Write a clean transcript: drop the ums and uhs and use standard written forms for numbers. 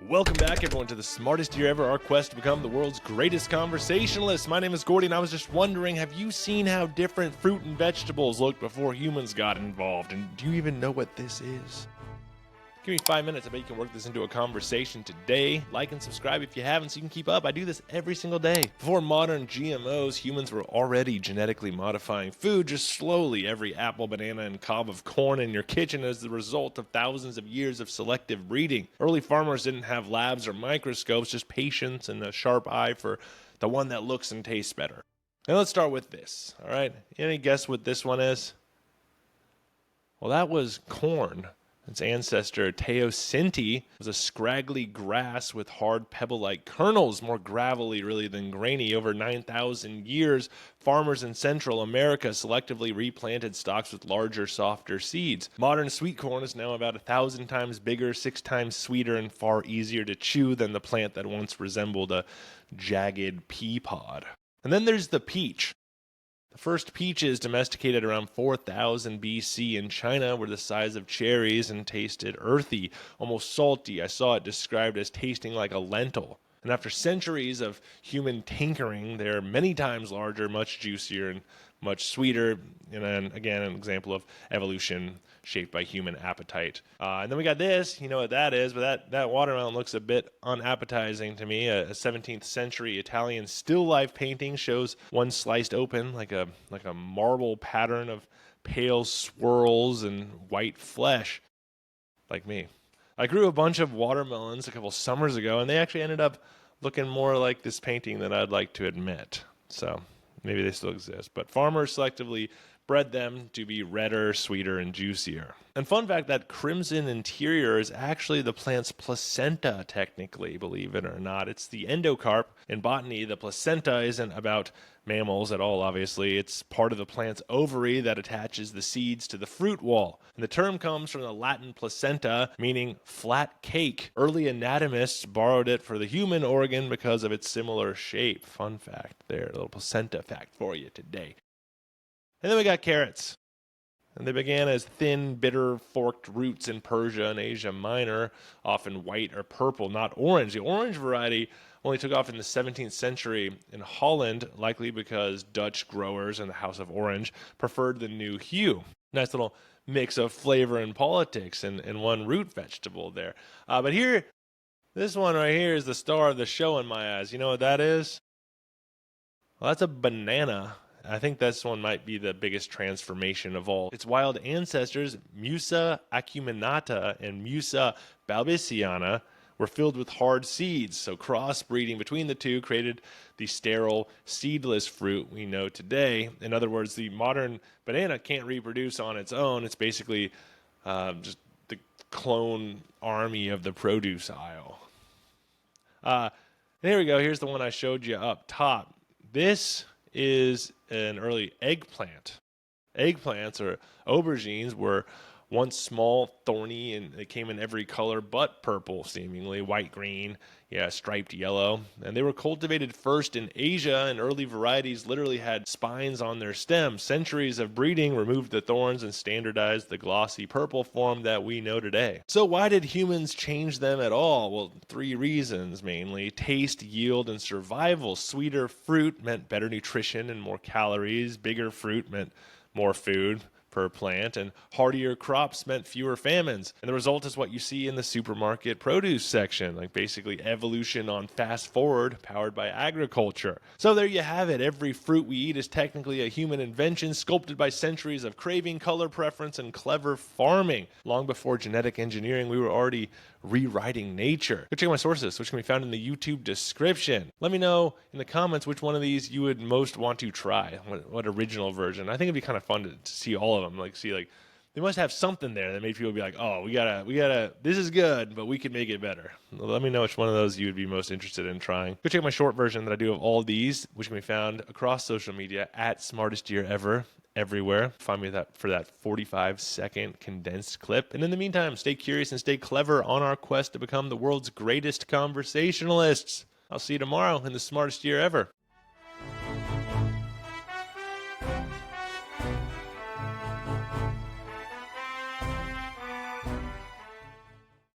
Welcome back, everyone, to the smartest year ever, our quest to become the world's greatest conversationalist. My name is Gordy, and I was just wondering, have you seen how different fruit and vegetables looked before humans got involved? And do you even know what this is? Give me 5 minutes. I bet you can work this into a conversation today. Like and subscribe if you haven't so you can keep up. I do this every single day. Before modern GMOs, humans were already genetically modifying food just slowly. Every apple, banana, and cob of corn in your kitchen is the result of thousands of years of selective breeding. Early farmers didn't have labs or microscopes, just patience and a sharp eye for the one that looks and tastes better. Now let's start with this, all right? Any guess what this one is? Well, that was corn. Its ancestor, teosinte, was a scraggly grass with hard pebble-like kernels, more gravelly really than grainy. Over 9,000 years, farmers in Central America selectively replanted stalks with larger, softer seeds. Modern sweet corn is now about 1,000 times bigger, 6 times sweeter, and far easier to chew than the plant that once resembled a jagged pea pod. And then there's the peach. The first peaches domesticated around 4000 BC in China were the size of cherries and tasted earthy, almost salty. I saw it described as tasting like a lentil. And after centuries of human tinkering, they're many times larger, much juicier, and much sweeter. And then, again, an example of evolution shaped by human appetite. And then we got this, you know what that is, but that watermelon looks a bit unappetizing to me. A 17th century Italian still life painting shows one sliced open like a marble pattern of pale swirls and white flesh, like me. I grew a bunch of watermelons a couple summers ago, and they actually ended up looking more like this painting than I'd like to admit. So maybe they still exist. But farmers selectively bred them to be redder, sweeter, and juicier. And fun fact, that crimson interior is actually the plant's placenta, technically, believe it or not. It's the endocarp. In botany, the placenta isn't about mammals at all, obviously. It's part of the plant's ovary that attaches the seeds to the fruit wall. And the term comes from the Latin placenta, meaning flat cake. Early anatomists borrowed it for the human organ because of its similar shape. Fun fact there, a little placenta fact for you today. And then we got carrots. And they began as thin, bitter, forked roots in Persia and Asia Minor, often white or purple, not orange. The orange variety only took off in the 17th century in Holland, likely because Dutch growers in the House of Orange preferred the new hue. Nice little mix of flavor and politics in one root vegetable there. But here, this one right here is the star of the show in my eyes. You know what that is? Well, that's a banana. I think this one might be the biggest transformation of all. Its wild ancestors, Musa acuminata and Musa balbisiana, were filled with hard seeds, so crossbreeding between the two created the sterile, seedless fruit we know today. In other words, the modern banana can't reproduce on its own. It's basically just the clone army of the produce aisle. And here we go. Here's the one I showed you up top. This is an early eggplant. Eggplants, or aubergines, were once small, thorny, and they came in every color but purple, seemingly white, green, striped yellow. And they were cultivated first in Asia, and early varieties literally had spines on their stems. Centuries of breeding removed the thorns and standardized the glossy purple form that we know today. So why did humans change them at all? Well, 3 reasons mainly: taste, yield, and survival. Sweeter fruit meant better nutrition and more calories. Bigger fruit meant more food per plant, and hardier crops meant fewer famines. And the result is what you see in the supermarket produce section, like basically evolution on fast forward, powered by agriculture. So there you have it. Every fruit we eat is technically a human invention, sculpted by centuries of craving, color preference, and clever farming. Long before genetic engineering, we were already rewriting nature. Go check out my sources, which can be found in the YouTube description. Let me know in the comments which one of these you would most want to try. What original version? I think it'd be kind of fun to see all of them. They must have something there that made people be like, oh, we gotta, this is good, but we could make it better. Let me know which one of those you would be most interested in trying. Go check out my short version that I do of all these, which can be found across social media at Smartest Year Ever, everywhere. Find me for that 45-second condensed clip. And in the meantime, stay curious and stay clever on our quest to become the world's greatest conversationalists. I'll see you tomorrow in the Smartest Year Ever.